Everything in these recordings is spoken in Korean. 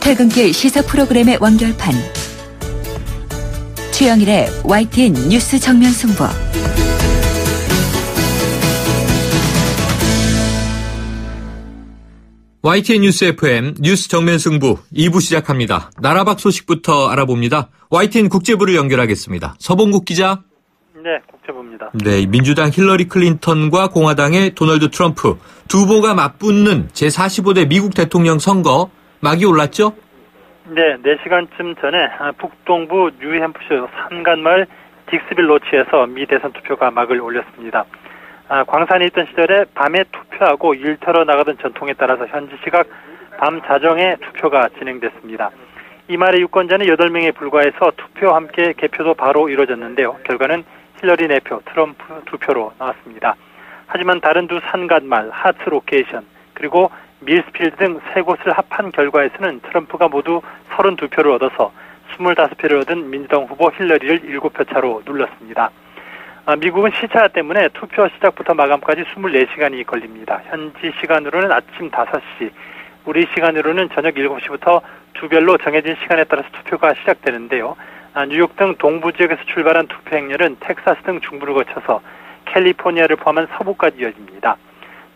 퇴근길 시사 프로그램의 완결판. 최영일의 YTN 뉴스 정면 승부. YTN 뉴스 FM 뉴스 정면 승부 2부 시작합니다. 나라 밖 소식부터 알아봅니다. YTN 국제부를 연결하겠습니다. 서봉국 기자. 네, 국제부입니다. 네, 민주당 힐러리 클린턴과 공화당의 도널드 트럼프 두 후보가 맞붙는 제45대 미국 대통령 선거 막이 올랐죠? 네, 4시간쯤 전에 북동부 뉴햄프셔 산간마을 딕스빌 로치에서 미 대선 투표가 막을 올렸습니다. 광산에 있던 시절에 밤에 투표하고 일터로 나가던 전통에 따라서 현지 시각 밤 자정에 투표가 진행됐습니다. 이 말의 유권자는 8명에 불과해서 투표와 함께 개표도 바로 이루어졌는데요. 결과는 힐러리 4표, 트럼프 2표로 나왔습니다. 하지만 다른 두 산간마을, 하츠 로케이션, 그리고 밀스필드 등 3곳을 합한 결과에서는 트럼프가 모두 32표를 얻어서 25표를 얻은 민주당 후보 힐러리를 7표 차로 눌렀습니다. 미국은 시차 때문에 투표 시작부터 마감까지 24시간이 걸립니다. 현지 시간으로는 아침 5시, 우리 시간으로는 저녁 7시부터 주별로 정해진 시간에 따라서 투표가 시작되는데요. 뉴욕 등 동부 지역에서 출발한 투표 행렬은 텍사스 등 중부를 거쳐서 캘리포니아를 포함한 서부까지 이어집니다.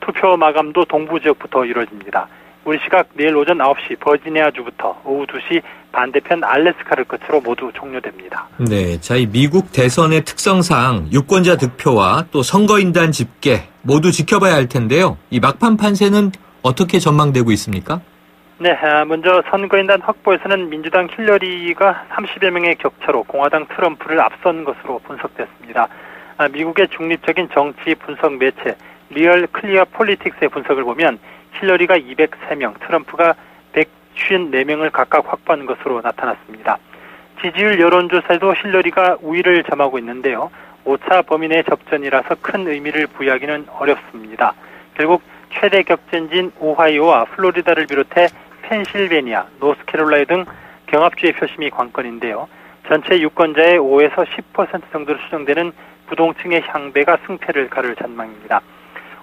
투표 마감도 동부 지역부터 이루어집니다. 우리 시각 내일 오전 9시 버지니아주부터 오후 2시 반대편 알래스카를 끝으로 모두 종료됩니다. 네, 자, 이 미국 대선의 특성상 유권자 득표와 또 선거인단 집계 모두 지켜봐야 할 텐데요. 이 막판 판세는 어떻게 전망되고 있습니까? 네, 먼저 선거인단 확보에서는 민주당 힐러리가 30여 명의 격차로 공화당 트럼프를 앞선 것으로 분석됐습니다. 미국의 중립적인 정치 분석 매체 리얼 클리어 폴리틱스의 분석을 보면 힐러리가 203명, 트럼프가 154명을 각각 확보한 것으로 나타났습니다. 지지율 여론조사에도 힐러리가 우위를 점하고 있는데요. 5차 범위 내 접전이라서 큰 의미를 부여하기는 어렵습니다. 결국 최대 격전지인 오하이오와 플로리다를 비롯해 펜실베니아, 노스캐롤라이나 등 경합주의 표심이 관건인데요. 전체 유권자의 5에서 10% 정도로 추정되는 부동층의 향배가 승패를 가를 전망입니다.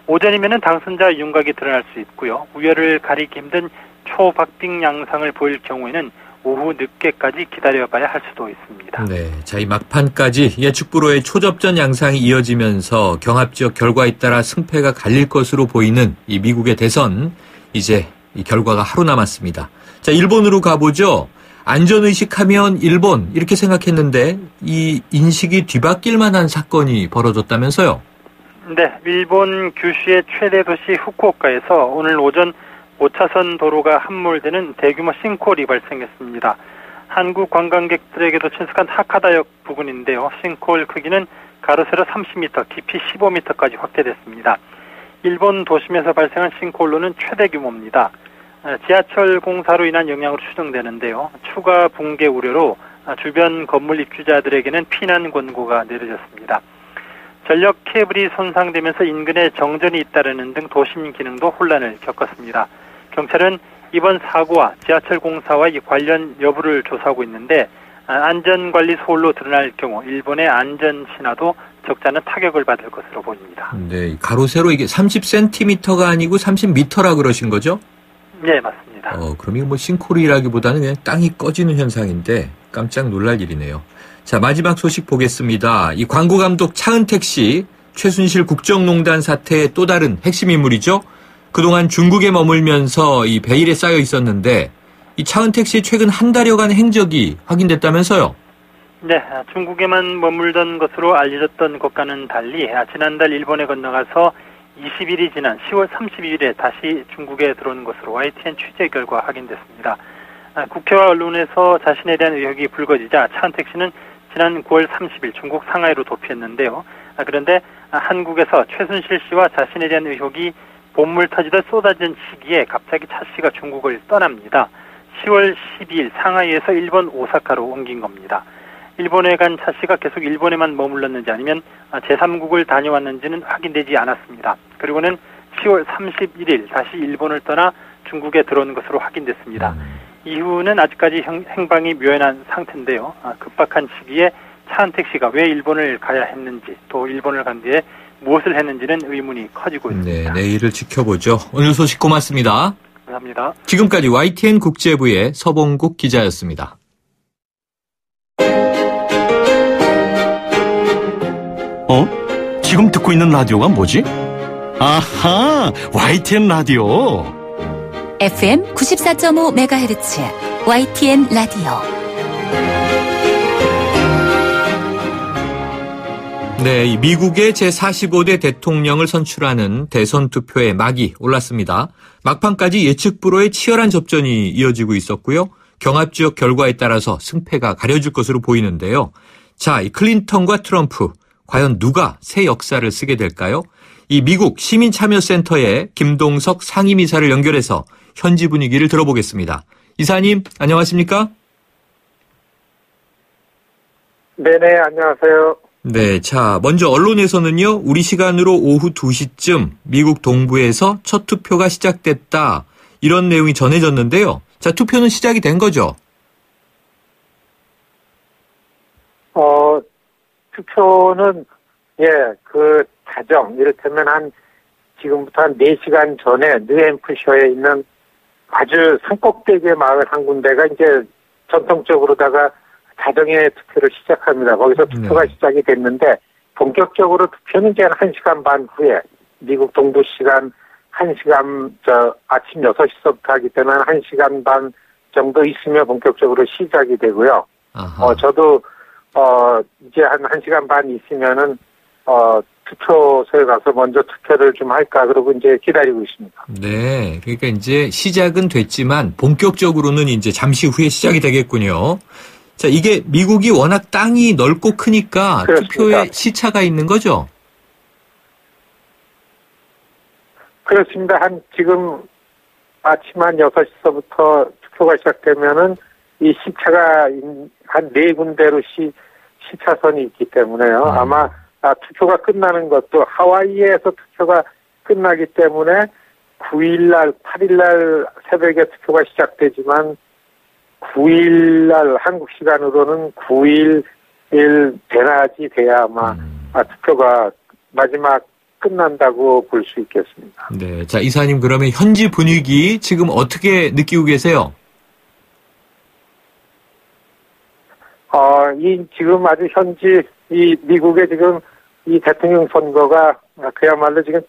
오전이면은 당선자 윤곽이 드러날 수 있고요. 우열을 가리기 힘든 초박빙 양상을 보일 경우에는 오후 늦게까지 기다려봐야 할 수도 있습니다. 네, 자, 이 막판까지 예측불허의 초접전 양상이 이어지면서 경합지역 결과에 따라 승패가 갈릴 것으로 보이는 이 미국의 대선, 이제 이 결과가 하루 남았습니다. 자, 일본으로 가보죠. 안전의식하면 일본 이렇게 생각했는데 이 인식이 뒤바뀔 만한 사건이 벌어졌다면서요? 네, 일본 규슈의 최대 도시 후쿠오카에서 오늘 오전 5차선 도로가 함몰되는 대규모 싱크홀이 발생했습니다. 한국 관광객들에게도 친숙한 하카다역 부근인데요. 싱크홀 크기는 가로 세로 30m, 깊이 15m까지 확대됐습니다. 일본 도심에서 발생한 싱크홀로는 최대 규모입니다. 지하철 공사로 인한 영향으로 추정되는데요. 추가 붕괴 우려로 주변 건물 입주자들에게는 피난 권고가 내려졌습니다. 전력 케이블이 손상되면서 인근에 정전이 잇따르는 등 도심 기능도 혼란을 겪었습니다. 경찰은 이번 사고와 지하철 공사와 이 관련 여부를 조사하고 있는데 안전관리 소홀로 드러날 경우 일본의 안전신화도 적지 않은 타격을 받을 것으로 보입니다. 네, 가로 세로 이게 30cm가 아니고 30m라 그러신 거죠? 네, 맞습니다. 그럼 이거 뭐 싱크홀이라기보다는 그냥 땅이 꺼지는 현상인데 깜짝 놀랄 일이네요. 자, 마지막 소식 보겠습니다. 이 광고 감독 차은택 씨, 최순실 국정농단 사태의 또 다른 핵심 인물이죠. 그동안 중국에 머물면서 이 베일에 쌓여 있었는데 이 차은택 씨의 최근 한 달여간의 행적이 확인됐다면서요? 네, 중국에만 머물던 것으로 알려졌던 것과는 달리 지난달 일본에 건너가서 20일이 지난 10월 32일에 다시 중국에 들어온 것으로 YTN 취재 결과 확인됐습니다. 국회와 언론에서 자신에 대한 의혹이 불거지자 차은택 씨는 지난 9월 30일 중국 상하이로 도피했는데요. 그런데 한국에서 최순실 씨와 자신에 대한 의혹이 본물 터지듯 쏟아진 시기에 갑자기 차 씨가 중국을 떠납니다. 10월 12일 상하이에서 일본 오사카로 옮긴 겁니다. 일본에 간 차 씨가 계속 일본에만 머물렀는지 아니면 제3국을 다녀왔는지는 확인되지 않았습니다. 그리고는 10월 31일 다시 일본을 떠나 중국에 들어온 것으로 확인됐습니다. 이후는 아직까지 행방이 묘연한 상태인데요. 급박한 시기에 차은택 씨가 왜 일본을 가야 했는지 또 일본을 간 뒤에 무엇을 했는지는 의문이 커지고 있습니다. 네, 내일을 지켜보죠. 오늘 소식 고맙습니다. 감사합니다. 지금까지 YTN 국제부의 서봉국 기자였습니다. 지금 듣고 있는 라디오가 뭐지? 아하, YTN 라디오. FM 94.5MHz YTN 라디오. 네, 이 미국의 제45대 대통령을 선출하는 대선 투표에 막이 올랐습니다. 막판까지 예측 불허의 치열한 접전이 이어지고 있었고요. 경합 지역 결과에 따라서 승패가 가려질 것으로 보이는데요. 자, 이 클린턴과 트럼프, 과연 누가 새 역사를 쓰게 될까요? 이 미국 시민참여센터의 김동석 상임이사를 연결해서 현지 분위기를 들어보겠습니다. 이사님, 안녕하십니까? 네네, 안녕하세요. 네, 자, 먼저 언론에서는요, 우리 시간으로 오후 2시쯤 미국 동부에서 첫 투표가 시작됐다, 이런 내용이 전해졌는데요. 자, 투표는 시작이 된 거죠? 투표는, 이를테면 지금부터 한 4시간 전에 뉴햄프셔에 있는 아주 산꼭대기의 마을 한 군데가 이제 전통적으로다가 자정에 투표를 시작합니다. 거기서 투표가 시작이 됐는데, 본격적으로 투표는 이제 1시간 반 후에, 미국 동부 시간 1시간, 아침 6시서부터 하기 때문에 1시간 반 정도 있으면 본격적으로 시작이 되고요. 저도, 이제 한 1시간 반 있으면은, 투표소에 가서 먼저 투표를 좀 할까, 그러고 이제 기다리고 있습니다. 네. 그러니까 이제 시작은 됐지만, 본격적으로는 이제 잠시 후에 시작이 되겠군요. 자, 이게 미국이 워낙 땅이 넓고 크니까 그렇습니다. 투표에 시차가 있는 거죠? 그렇습니다. 지금 아침 한 6시서부터 투표가 시작되면은 이 시차가 한 4군데로 시차선이 있기 때문에요. 아마 투표가 끝나는 것도 하와이에서 투표가 끝나기 때문에 9일날, 8일날 새벽에 투표가 시작되지만 9일날 한국 시간으로는 9일 대낮이 돼야 아마 투표가 마지막 끝난다고 볼 수 있겠습니다. 네. 자, 이사님 그러면 현지 분위기 지금 어떻게 느끼고 계세요? 지금 아주 이 미국의 지금 이 대통령 선거가 그야말로 지금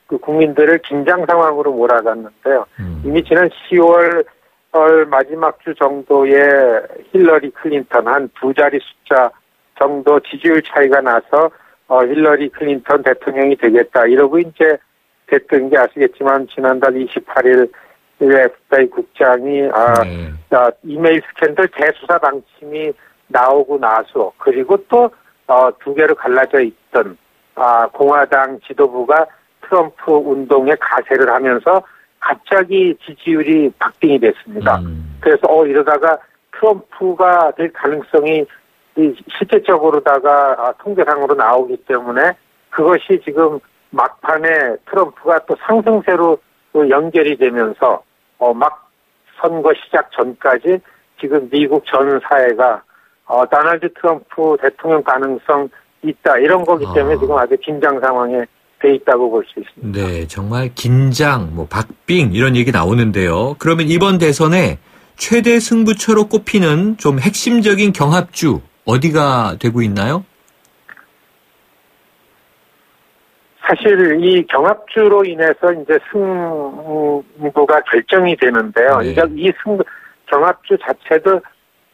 국민들을 긴장 상황으로 몰아갔는데요. 이미 지난 10월 마지막 주 정도에 힐러리 클린턴 한 2자리 숫자 정도 지지율 차이가 나서 힐러리 클린턴 대통령이 되겠다 이러고 이제 됐던 게 아시겠지만 지난달 28일 FBI 국장이 이메일 스캔들 재수사 방침이 나오고 나서 그리고 또 2개로 갈라져 있던 공화당 지도부가 트럼프 운동에 가세를 하면서 갑자기 지지율이 박빙이 됐습니다. 그래서 이러다가 트럼프가 될 가능성이 실제적으로다가 통계상으로 나오기 때문에 그것이 지금 막판에 트럼프가 또 상승세로 연결이 되면서 막 선거 시작 전까지 지금 미국 전 사회가 도널드 트럼프 대통령 가능성 있다 이런 거기 때문에 지금 아주 긴장 상황에 돼 있다고 볼 수 있습니다. 네, 정말 긴장, 박빙 이런 얘기 나오는데요. 그러면 이번 대선에 최대 승부처로 꼽히는 좀 핵심적인 경합주 어디가 되고 있나요? 사실 이 경합주로 인해서 이제 승부가 결정이 되는데요. 네. 이제 이 경합주 자체도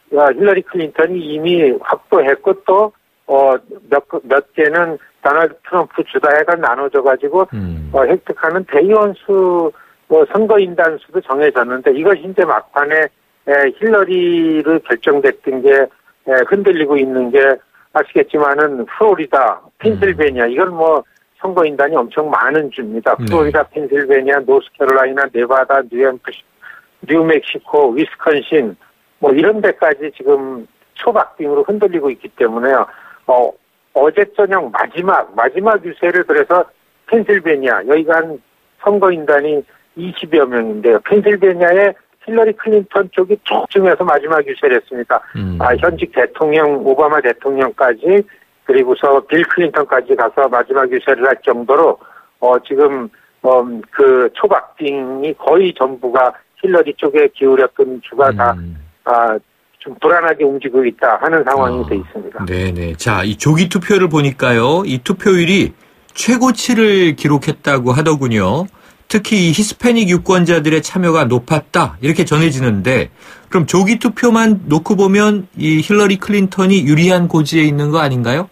힐러리 클린턴이 이미 확보했고 또 몇 개는 도널드 트럼프 주다해가 나눠져가지고 획득하는 대의원 수, 선거인단 수도 정해졌는데 이것이 이제 막판에 힐러리를 결정됐던 게 흔들리고 있는 게 아시겠지만은 플로리다, 펜실베니아 이건 선거인단이 엄청 많은 주입니다. 플로리다, 펜실베니아, 노스캐롤라이나, 네바다, 뉴멕시코, 위스콘신 이런 데까지 지금 초박빙으로 흔들리고 있기 때문에요. 어제 저녁 마지막 유세를 그래서 펜실베니아 여기가 한 선거인단이 20여 명인데요. 펜실베니아에 힐러리 클린턴 쪽이 쪽중에서 마지막 유세를 했습니다. 현직 대통령 오바마 대통령까지 그리고서 빌 클린턴까지 가서 마지막 유세를 할 정도로 지금 그 초박빙이 거의 전부가 힐러리 쪽에 기울였던 주가 다 좀 불안하게 움직이고 있다 하는 상황이 돼 있습니다. 네네. 자, 이 조기 투표를 보니까요, 이 투표율이 최고치를 기록했다고 하더군요. 특히 이 히스패닉 유권자들의 참여가 높았다 이렇게 전해지는데, 그럼 조기 투표만 놓고 보면 이 힐러리 클린턴이 유리한 고지에 있는 거 아닌가요?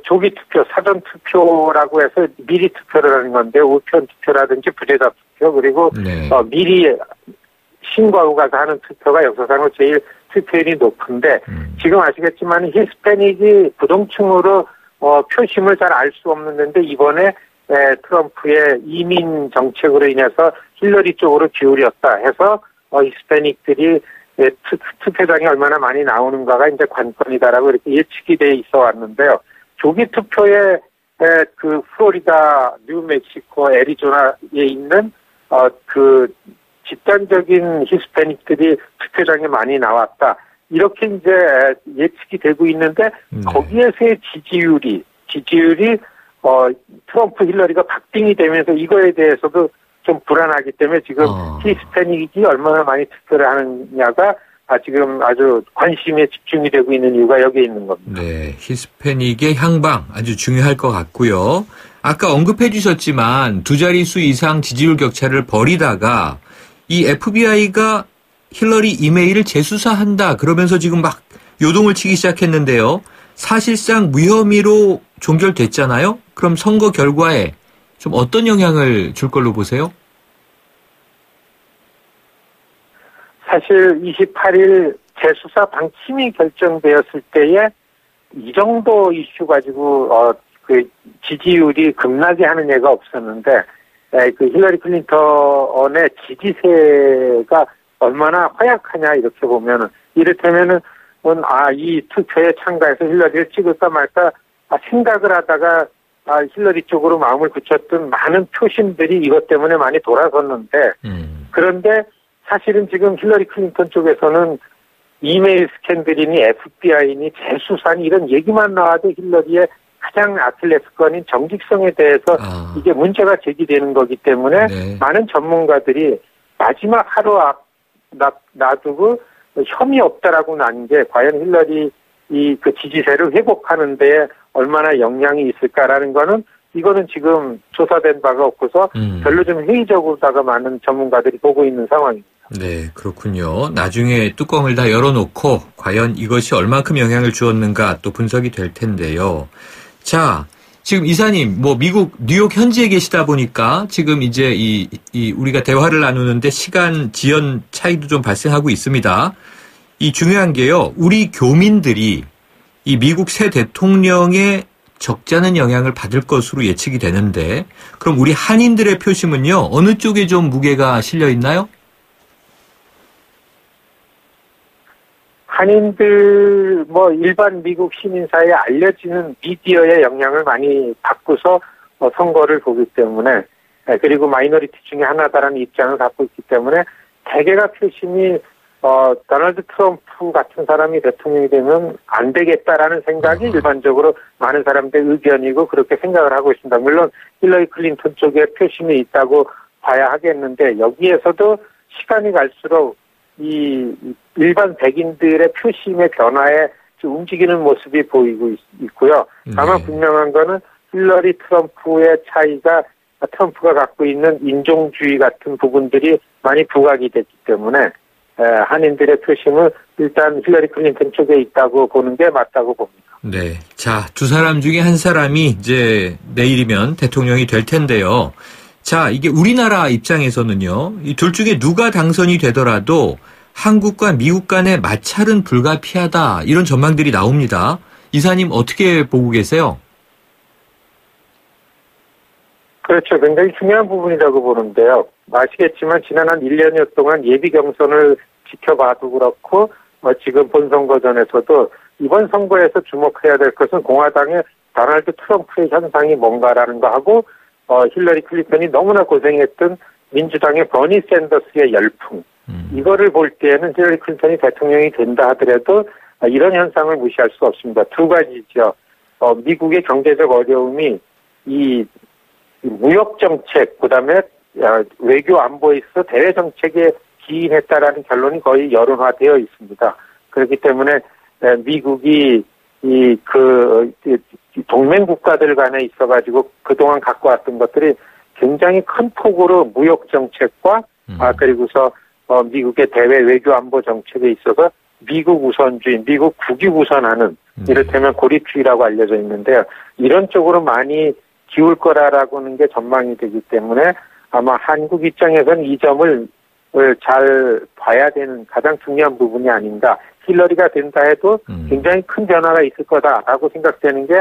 조기 투표, 사전 투표라고 해서 미리 투표를 하는 건데, 우편 투표라든지 부재자 투표, 그리고 네. 미리 신고하고 가서 하는 투표가 역사상으로 제일 투표율이 높은데, 지금 아시겠지만 히스패닉이 부동층으로 표심을 잘 알 수 없는데, 이번에 트럼프의 이민 정책으로 인해서 힐러리 쪽으로 기울였다 해서 히스패닉들이 투표장이 얼마나 많이 나오는가가 이제 관건이다라고 이렇게 예측이 돼 있어 왔는데요. 조기 투표에 그 플로리다, 뉴멕시코, 애리조나에 있는 그 집단적인 히스패닉들이 투표장에 많이 나왔다. 이렇게 이제 예측이 되고 있는데 거기에서의 지지율이 트럼프 힐러리가 박빙이 되면서 이거에 대해서도 좀 불안하기 때문에 지금 히스패닉이 얼마나 많이 투표를 하느냐가 지금 아주 관심에 집중이 되고 있는 이유가 여기에 있는 겁니다. 네, 히스패닉의 향방 아주 중요할 것 같고요. 아까 언급해 주셨지만 두 자릿수 이상 지지율 격차를 벌이다가 이 FBI가 힐러리 이메일을 재수사한다 그러면서 지금 막 요동을 치기 시작했는데요. 사실상 무혐의로 종결됐잖아요. 그럼 선거 결과에 좀 어떤 영향을 줄 걸로 보세요? 사실 28일 재수사 방침이 결정되었을 때에 이 정도 이슈 가지고 그 지지율이 급락이 하는 예가 없었는데 그 힐러리 클린턴의 지지세가 얼마나 허약하냐 이렇게 보면은 이를테면은 이 투표에 참가해서 힐러리를 찍을까 말까 생각을 하다가 힐러리 쪽으로 마음을 굳혔던 많은 표심들이 이것 때문에 많이 돌아섰는데 그런데 사실은 지금 힐러리 클린턴 쪽에서는 이메일 스캔들이니 FBI니 재수사니 이런 얘기만 나와도 힐러리의 가장 아킬레스건인 정직성에 대해서 이게 문제가 제기되는 거기 때문에 많은 전문가들이 마지막 하루 놔두고 혐의 없다라고 난 게 과연 힐러리 그 지지세를 회복하는 데에 얼마나 영향이 있을까라는 거는 이거는 지금 조사된 바가 없고서 별로 좀 회의적으로다가 많은 전문가들이 보고 있는 상황입니다. 네, 그렇군요. 나중에 뚜껑을 다 열어놓고 과연 이것이 얼만큼 영향을 주었는가 또 분석이 될 텐데요. 자, 지금 이사님, 미국 뉴욕 현지에 계시다 보니까 지금 이제 우리가 대화를 나누는데 시간 지연 차이도 좀 발생하고 있습니다. 이 중요한 게요, 우리 교민들이 이 미국 새 대통령의 적지 않은 영향을 받을 것으로 예측이 되는데, 그럼 우리 한인들의 표심은요, 어느 쪽에 좀 무게가 실려 있나요? 한인들 일반 미국 시민사회에 알려지는 미디어의 영향을 많이 받고서 선거를 보기 때문에 그리고 마이너리티 중에 하나다라는 입장을 갖고 있기 때문에 대개가 표심이 도널드 트럼프 같은 사람이 대통령이 되면 안 되겠다라는 생각이 일반적으로 많은 사람들의 의견이고 그렇게 생각을 하고 있습니다. 물론 힐러리 클린턴 쪽에 표심이 있다고 봐야 하겠는데 여기에서도 시간이 갈수록 이 일반 백인들의 표심의 변화에 좀 움직이는 모습이 보이고 있고요. 다만 분명한 거는 힐러리 트럼프의 차이가 트럼프가 갖고 있는 인종주의 같은 부분들이 많이 부각이 됐기 때문에 한인들의 표심은 일단 힐러리 클린턴 쪽에 있다고 보는 게 맞다고 봅니다. 네. 자, 두 사람 중에 한 사람이 이제 내일이면 대통령이 될 텐데요. 자, 이게 우리나라 입장에서는요, 이 둘 중에 누가 당선이 되더라도 한국과 미국 간의 마찰은 불가피하다, 이런 전망들이 나옵니다. 이사님 어떻게 보고 계세요? 그렇죠. 굉장히 중요한 부분이라고 보는데요. 아시겠지만 지난 한 1년여 동안 예비 경선을 지켜봐도 그렇고 지금 본선거전에서도 이번 선거에서 주목해야 될 것은 공화당의 도널드 트럼프의 현상이 뭔가라는 거 하고 힐러리 클린턴이 너무나 고생했던 민주당의 버니 샌더스의 열풍. 이거를 볼 때에는 힐러리 클린턴이 대통령이 된다 하더라도 이런 현상을 무시할 수 없습니다. 두 가지죠. 미국의 경제적 어려움이 이 무역 정책, 그다음에 외교 안보에 있어 대외 정책에 기인했다라는 결론이 거의 여론화되어 있습니다. 그렇기 때문에 미국이 동맹 국가들 간에 있어가지고 그동안 갖고 왔던 것들이 굉장히 큰 폭으로 무역 정책과 그리고서 미국의 대외 외교 안보 정책에 있어서 미국 우선주의, 미국 국익 우선하는 이를테면 고립주의라고 알려져 있는데요. 이런 쪽으로 많이 기울 거라라고 하는 게 전망이 되기 때문에 아마 한국 입장에서는 이 점을 잘 봐야 되는 가장 중요한 부분이 아닌가. 힐러리가 된다 해도 굉장히 큰 변화가 있을 거다라고 생각되는 게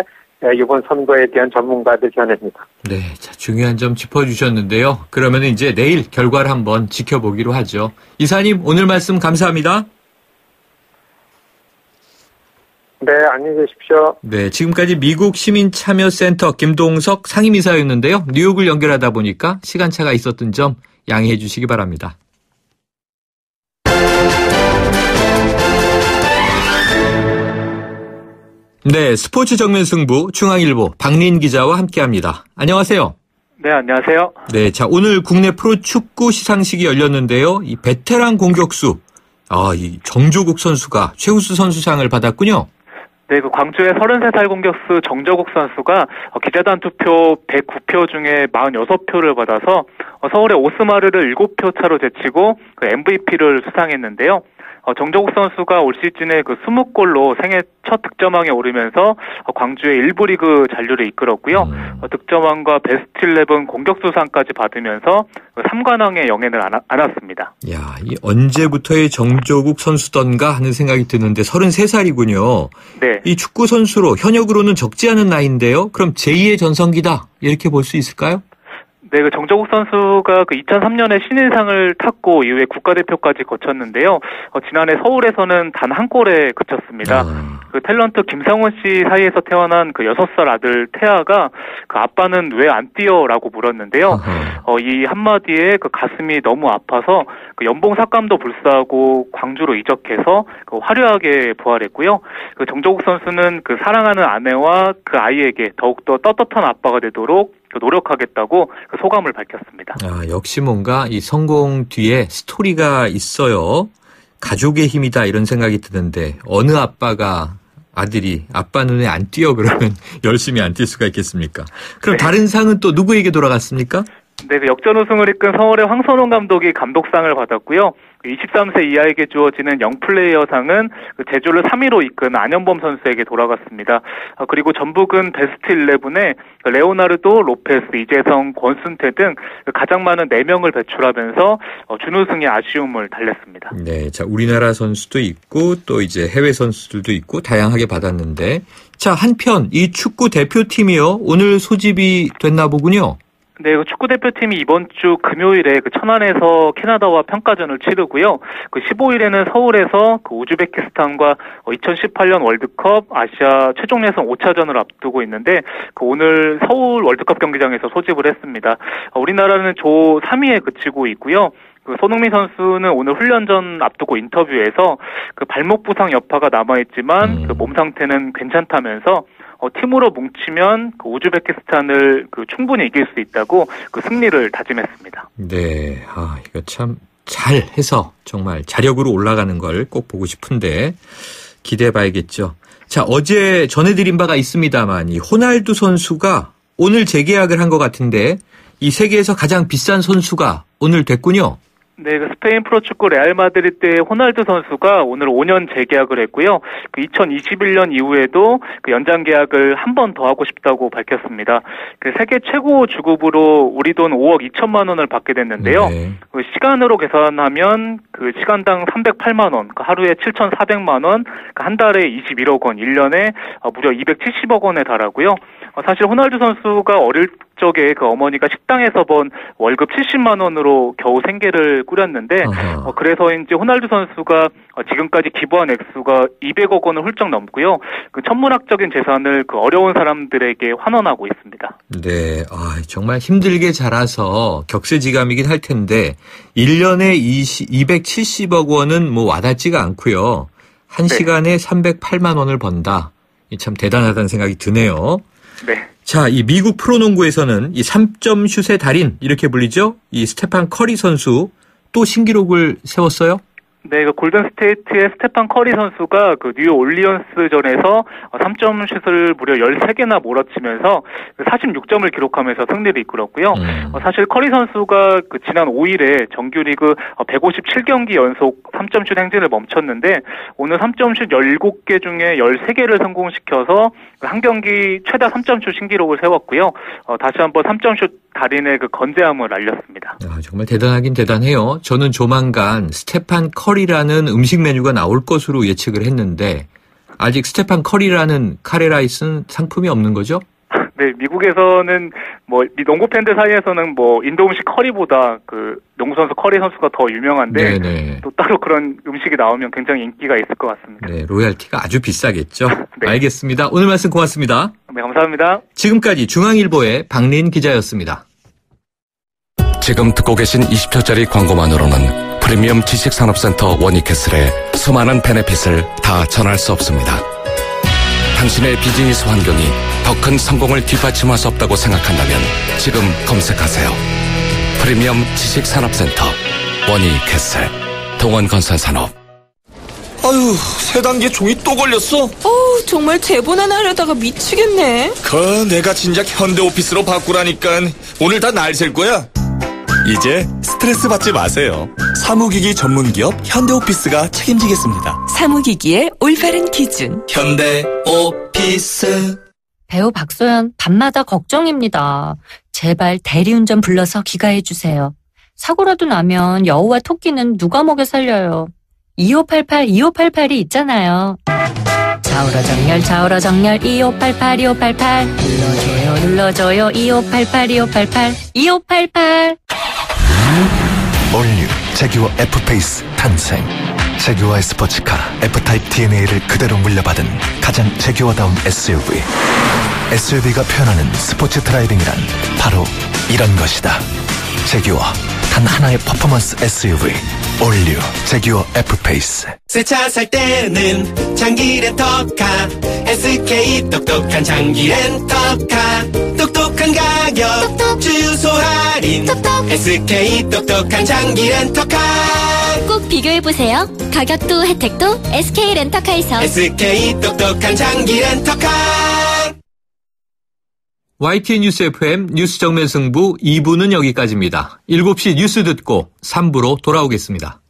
이번 선거에 대한 전문가들 견해입니다. 네, 자, 중요한 점 짚어주셨는데요. 그러면 이제 내일 결과를 한번 지켜보기로 하죠. 이사님, 오늘 말씀 감사합니다. 네, 안녕히 계십시오. 네, 지금까지 미국 시민참여센터 김동석 상임이사였는데요. 뉴욕을 연결하다 보니까 시간차가 있었던 점 양해해 주시기 바랍니다. 네, 스포츠 정면 승부 중앙일보 박린 기자와 함께합니다. 안녕하세요. 네, 안녕하세요. 네, 자, 오늘 국내 프로축구 시상식이 열렸는데요. 이 베테랑 공격수, 이 정조국 선수가 최우수 선수상을 받았군요. 네, 그 광주의 33살 공격수 정조국 선수가 기자단 투표 109표 중에 46표를 받아서 서울의 오스마르를 7표 차로 제치고 그 MVP를 수상했는데요. 정조국 선수가 올 시즌에 그 20골로 생애 첫 득점왕에 오르면서 광주의 1부 리그 잔류를 이끌었고요. 득점왕과 베스트 11 공격수상까지 받으면서 3관왕의 영예를 안았습니다. 야, 이 언제부터의 정조국 선수던가 하는 생각이 드는데 33살이군요. 네. 이 축구 선수로 현역으로는 적지 않은 나이인데요. 그럼 제2의 전성기다 이렇게 볼 수 있을까요? 네, 그 정조국 선수가 그 2003년에 신인상을 탔고 이후에 국가대표까지 거쳤는데요. 지난해 서울에서는 단 한 골에 그쳤습니다. 그 탤런트 김상훈 씨 사이에서 태어난 그 6살 아들 태아가 그 아빠는 왜 안 뛰어라고 물었는데요. 이 한마디에 그 가슴이 너무 아파서 그 연봉 삭감도 불사하고 광주로 이적해서 그 화려하게 부활했고요. 그 정조국 선수는 그 사랑하는 아내와 그 아이에게 더욱더 떳떳한 아빠가 되도록 노력하겠다고 그 소감을 밝혔습니다. 역시 뭔가 이 성공 뒤에 스토리가 있어요. 가족의 힘이다 이런 생각이 드는데 어느 아빠가 아들이 아빠 눈에 안 띄어 그러면 열심히 안 뛸 수가 있겠습니까? 그럼 네. 다른 상은 또 누구에게 돌아갔습니까? 네, 그 역전 우승을 이끈 서울의 황선홍 감독이 감독상을 받았고요. 23세 이하에게 주어지는 영플레이어상은 제주를 3위로 이끈 안현범 선수에게 돌아갔습니다. 그리고 전북은 베스트 11에 레오나르도, 로페스, 이재성, 권순태 등 가장 많은 4명을 배출하면서 준우승의 아쉬움을 달랬습니다. 네, 자, 우리나라 선수도 있고 또 이제 해외 선수들도 있고 다양하게 받았는데, 자, 한편 이 축구 대표팀이요 오늘 소집이 됐나 보군요. 네, 그 축구 대표팀이 이번 주 금요일에 그 천안에서 캐나다와 평가전을 치르고요. 그 15일에는 서울에서 그 우즈베키스탄과 2018년 월드컵 아시아 최종 예선 5차전을 앞두고 있는데 그 오늘 서울 월드컵 경기장에서 소집을 했습니다. 우리나라는 조 3위에 그치고 있고요. 그 손흥민 선수는 오늘 훈련 전 앞두고 인터뷰에서 그 발목 부상 여파가 남아있지만 그 몸 상태는 괜찮다면서 팀으로 뭉치면 그 우즈베키스탄을 그 충분히 이길 수 있다고 그 승리를 다짐했습니다. 네, 이거 참 잘해서 정말 자력으로 올라가는 걸 꼭 보고 싶은데 기대해봐야겠죠. 자, 어제 전해드린 바가 있습니다만 이 호날두 선수가 오늘 재계약을 한 것 같은데 이 세계에서 가장 비싼 선수가 오늘 됐군요. 네, 그 스페인 프로축구 레알 마드리드의 호날두 선수가 오늘 5년 재계약을 했고요. 그 2021년 이후에도 그 연장 계약을 한 번 더 하고 싶다고 밝혔습니다. 그 세계 최고 주급으로 우리 돈 5억 2천만 원을 받게 됐는데요. 네. 그 시간으로 계산하면 그 시간당 308만 원, 그 하루에 7,400만 원, 그 한 달에 21억 원, 1년에 무려 270억 원에 달하고요. 사실 호날두 선수가 어릴 적에 그 어머니가 식당에서 번 월급 70만 원으로 겨우 생계를 꾸렸는데 그래서인지 호날두 선수가 지금까지 기부한 액수가 200억 원을 훌쩍 넘고요. 그 천문학적인 재산을 그 어려운 사람들에게 환원하고 있습니다. 네, 정말 힘들게 자라서 격세지감이긴 할 텐데 1년에 270억 원은 뭐 와닿지가 않고요. 한 네. 시간에 308만 원을 번다. 참 대단하다는 생각이 드네요. 네. 자, 이 미국 프로농구에서는 이 3점 슛의 달인 이렇게 불리죠. 이 스테판 커리 선수 또 신기록을 세웠어요. 네, 그 골든스테이트의 스테판 커리 선수가 그 뉴욕 올리언스전에서 3점 슛을 무려 13개나 몰아치면서 46점을 기록하면서 승리를 이끌었고요. 사실 커리 선수가 그 지난 5일에 정규리그 157경기 연속 3점 슛 행진을 멈췄는데 오늘 3점 슛 17개 중에 13개를 성공시켜서 한 경기 최다 3점 슛 신기록을 세웠고요. 다시 한번 3점 슛 달인의 그 건재함을 알렸습니다. 정말 대단하긴 대단해요. 저는 조만간 스테판 커리라는 음식 메뉴가 나올 것으로 예측을 했는데 아직 스테판 커리라는 카레라이스는 상품이 없는 거죠? 네, 미국에서는 뭐 농구 팬들 사이에서는 뭐 인도 음식 커리보다 그 농구 선수 커리 선수가 더 유명한데 네네. 또 따로 그런 음식이 나오면 굉장히 인기가 있을 것 같습니다. 네, 로얄티가 아주 비싸겠죠. 네. 알겠습니다. 오늘 말씀 고맙습니다. 네, 감사합니다. 지금까지 중앙일보의 박린 기자였습니다. 지금 듣고 계신 20초짜리 광고만으로는 프리미엄 지식산업센터 워니캐슬의 수많은 베네핏을 다 전할 수 없습니다. 당신의 비즈니스 환경이 더 큰 성공을 뒷받침할 수 없다고 생각한다면 지금 검색하세요. 프리미엄 지식산업센터 워니캐슬 동원건설산업. 아유, 세 단계 종이 또 걸렸어? 정말 제본 하나 하려다가 미치겠네. 내가 진작 현대오피스로 바꾸라니까. 오늘 다 날 셀 거야. 이제 스트레스 받지 마세요. 사무기기 전문기업 현대오피스가 책임지겠습니다. 사무기기의 올바른 기준 현대오피스. 배우 박소연 밤마다 걱정입니다. 제발 대리운전 불러서 귀가해주세요. 사고라도 나면 여우와 토끼는 누가 먹여 살려요. 2588 있잖아요. 좌우로 정렬 2588 눌러줘요 2588 올뉴 제규어 F페이스 탄생. 제규어의 스포츠카 F타입 DNA를 그대로 물려받은 가장 제규어다운 SUV. SUV가 표현하는 스포츠 드라이빙이란 바로 이런 것이다. 제규어 단 하나의 퍼포먼스 SUV 올뉴 제규어 F페이스. 새 차 살 때는 장기 렌터카 SK 똑똑한 장기 렌터카. 똑똑한 가격 주유소 할인 SK 똑똑한 장기 렌터카. 꼭 비교해보세요. 가격도 혜택도 SK 렌터카에서. SK 똑똑한 장기 렌터카. YTN 뉴스 FM 뉴스 정면 승부 2부는 여기까지입니다. 7시 뉴스 듣고 3부로 돌아오겠습니다.